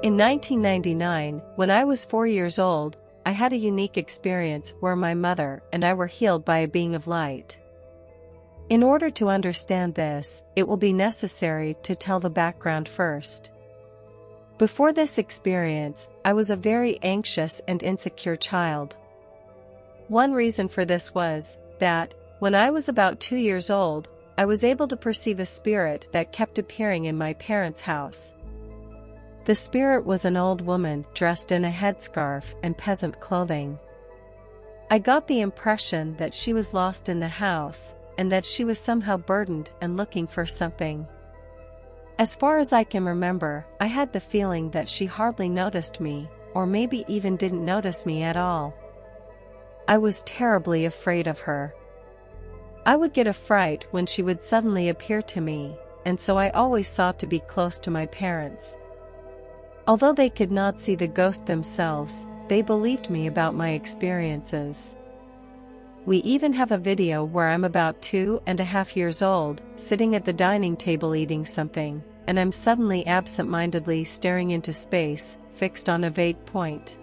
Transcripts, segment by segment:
In 1999, when I was 4 years old, I had a unique experience where my mother and I were healed by a being of light. In order to understand this, it will be necessary to tell the background first. Before this experience, I was a very anxious and insecure child. One reason for this was that, when I was about 2 years old, I was able to perceive a spirit that kept appearing in my parents' house. The spirit was an old woman dressed in a headscarf and peasant clothing. I got the impression that she was lost in the house, and that she was somehow burdened and looking for something. As far as I can remember, I had the feeling that she hardly noticed me, or maybe even didn't notice me at all. I was terribly afraid of her. I would get a fright when she would suddenly appear to me, and so I always sought to be close to my parents. Although they could not see the ghost themselves, they believed me about my experiences. We even have a video where I'm about 2.5 years old, sitting at the dining table eating something, and I'm suddenly absent-mindedly staring into space, fixed on a vague point.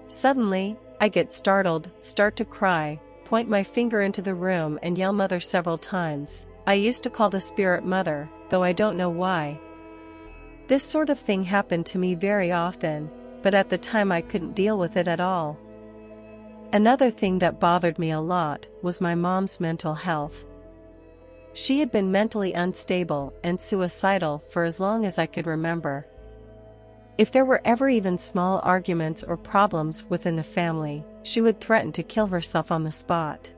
Suddenly, I get startled, start to cry, point my finger into the room and yell "Mother" several times. I used to call the spirit Mother, though I don't know why. This sort of thing happened to me very often, but at the time I couldn't deal with it at all. Another thing that bothered me a lot was my mom's mental health. She had been mentally unstable and suicidal for as long as I could remember. If there were ever even small arguments or problems within the family, she would threaten to kill herself on the spot.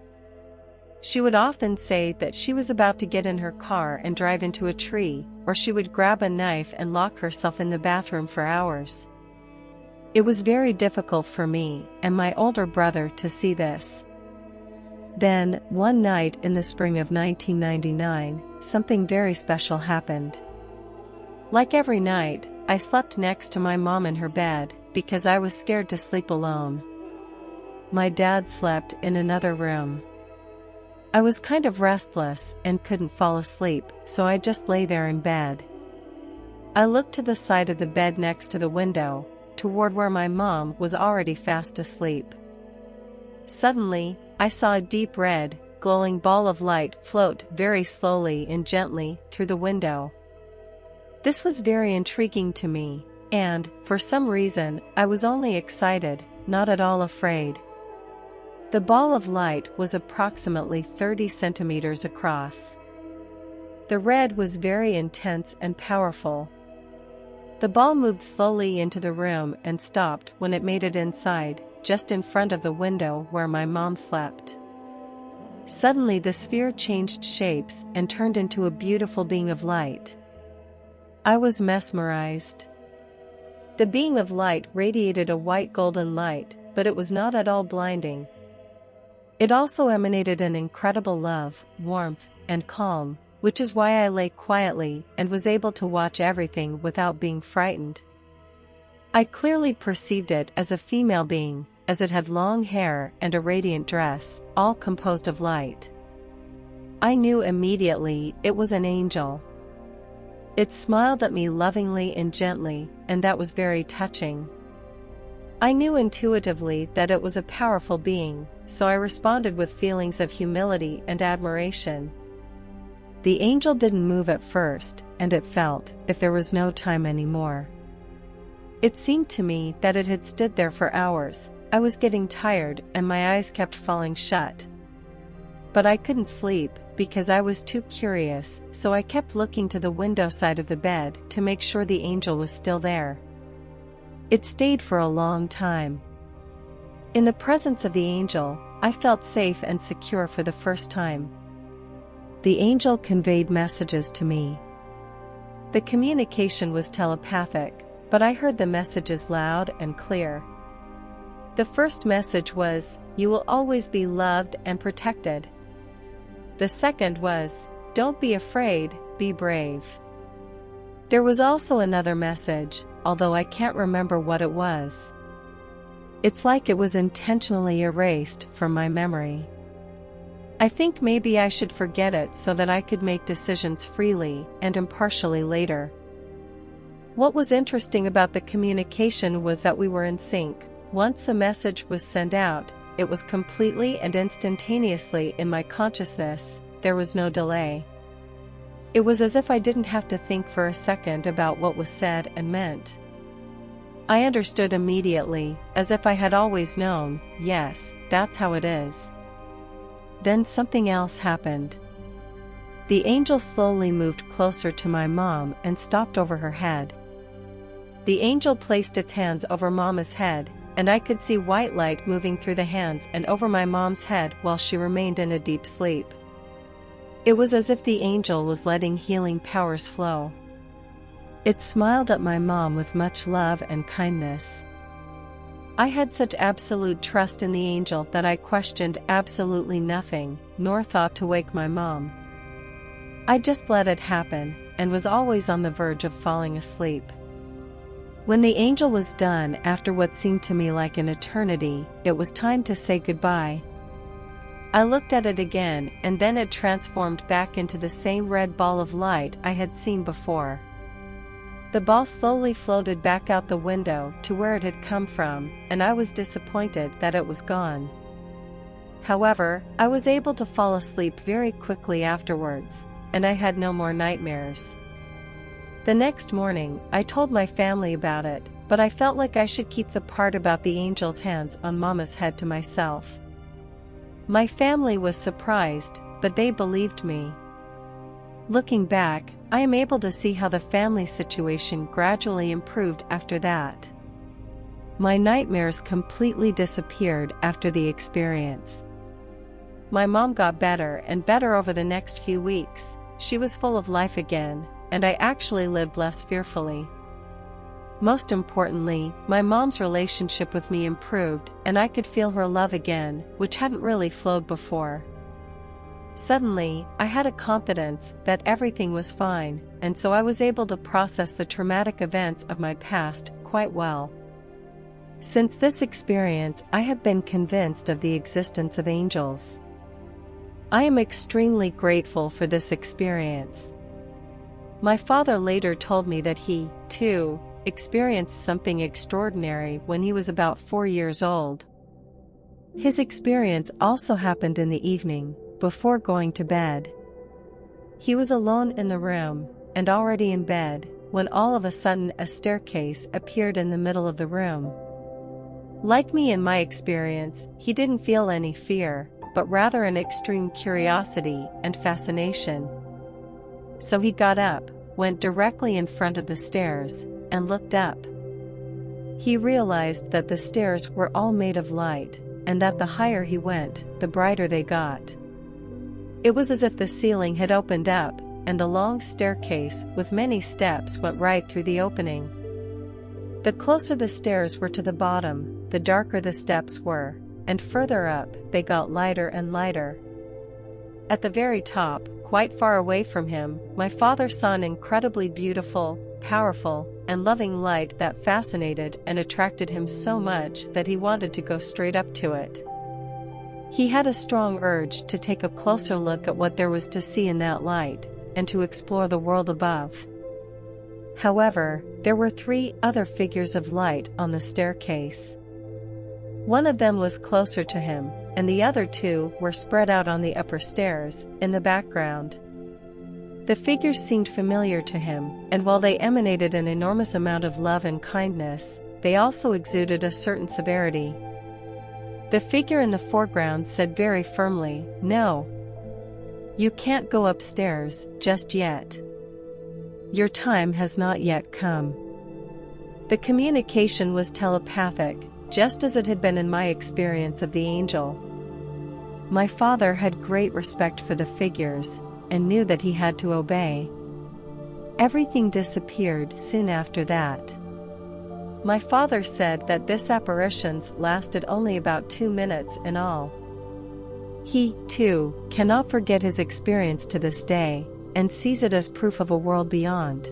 She would often say that she was about to get in her car and drive into a tree, or she would grab a knife and lock herself in the bathroom for hours. It was very difficult for me and my older brother to see this. Then, one night in the spring of 1999, something very special happened. Like every night, I slept next to my mom in her bed, because I was scared to sleep alone. My dad slept in another room. I was kind of restless and couldn't fall asleep, so I just lay there in bed. I looked to the side of the bed next to the window, toward where my mom was already fast asleep. Suddenly, I saw a deep red, glowing ball of light float very slowly and gently through the window. This was very intriguing to me, and, for some reason, I was only excited, not at all afraid. The ball of light was approximately 30 centimeters across. The red was very intense and powerful. The ball moved slowly into the room and stopped when it made it inside, just in front of the window where my mom slept. Suddenly the sphere changed shapes and turned into a beautiful being of light. I was mesmerized. The being of light radiated a white golden light, but it was not at all blinding. It also emanated an incredible love, warmth, and calm, which is why I lay quietly and was able to watch everything without being frightened. I clearly perceived it as a female being, as it had long hair and a radiant dress, all composed of light. I knew immediately it was an angel. It smiled at me lovingly and gently, and that was very touching. I knew intuitively that it was a powerful being, so I responded with feelings of humility and admiration. The angel didn't move at first, and it felt, if there was no time anymore. It seemed to me that it had stood there for hours. I was getting tired and my eyes kept falling shut. But I couldn't sleep, because I was too curious, so I kept looking to the window side of the bed to make sure the angel was still there. It stayed for a long time. In the presence of the angel, I felt safe and secure for the first time. The angel conveyed messages to me. The communication was telepathic, but I heard the messages loud and clear. The first message was, "You will always be loved and protected." The second was, "Don't be afraid, be brave." There was also another message, although I can't remember what it was. It's like it was intentionally erased from my memory. I think maybe I should forget it so that I could make decisions freely and impartially later. What was interesting about the communication was that we were in sync. Once a message was sent out, it was completely and instantaneously in my consciousness. There was no delay. It was as if I didn't have to think for a second about what was said and meant. I understood immediately, as if I had always known. Yes, that's how it is. Then something else happened. The angel slowly moved closer to my mom and stopped over her head. The angel placed its hands over Mama's head, and I could see white light moving through the hands and over my mom's head while she remained in a deep sleep. It was as if the angel was letting healing powers flow. It smiled at my mom with much love and kindness. I had such absolute trust in the angel that I questioned absolutely nothing, nor thought to wake my mom. I just let it happen, and was always on the verge of falling asleep. When the angel was done, after what seemed to me like an eternity, it was time to say goodbye. I looked at it again, and then it transformed back into the same red ball of light I had seen before. The ball slowly floated back out the window to where it had come from, and I was disappointed that it was gone. However, I was able to fall asleep very quickly afterwards, and I had no more nightmares. The next morning, I told my family about it, but I felt like I should keep the part about the angel's hands on Mama's head to myself. My family was surprised, but they believed me. Looking back, I am able to see how the family situation gradually improved after that. My nightmares completely disappeared after the experience. My mom got better and better over the next few weeks. She was full of life again, and I actually lived less fearfully. Most importantly, my mom's relationship with me improved, and I could feel her love again, which hadn't really flowed before. Suddenly, I had a confidence that everything was fine, and so I was able to process the traumatic events of my past quite well. Since this experience, I have been convinced of the existence of angels. I am extremely grateful for this experience. My father later told me that he, too, experienced something extraordinary when he was about 4 years old. His experience also happened in the evening, before going to bed. He was alone in the room, and already in bed, when all of a sudden a staircase appeared in the middle of the room. Like me in my experience, he didn't feel any fear, but rather an extreme curiosity and fascination. So he got up, went directly in front of the stairs, and looked up. He realized that the stairs were all made of light, and that the higher he went, the brighter they got. It was as if the ceiling had opened up, and a long staircase with many steps went right through the opening. The closer the stairs were to the bottom, the darker the steps were, and further up, they got lighter and lighter. At the very top, quite far away from him, my father saw an incredibly beautiful, powerful, and loving light that fascinated and attracted him so much that he wanted to go straight up to it. He had a strong urge to take a closer look at what there was to see in that light, and to explore the world above. However, there were 3 other figures of light on the staircase. One of them was closer to him, and the other 2 were spread out on the upper stairs, in the background. The figures seemed familiar to him, and while they emanated an enormous amount of love and kindness, they also exuded a certain severity. The figure in the foreground said very firmly, "No. You can't go upstairs just yet. Your time has not yet come." The communication was telepathic, just as it had been in my experience of the angel. My father had great respect for the figures, and knew that he had to obey. Everything disappeared soon after that. My father said that this apparitions lasted only about 2 minutes in all. He, too, cannot forget his experience to this day, and sees it as proof of a world beyond.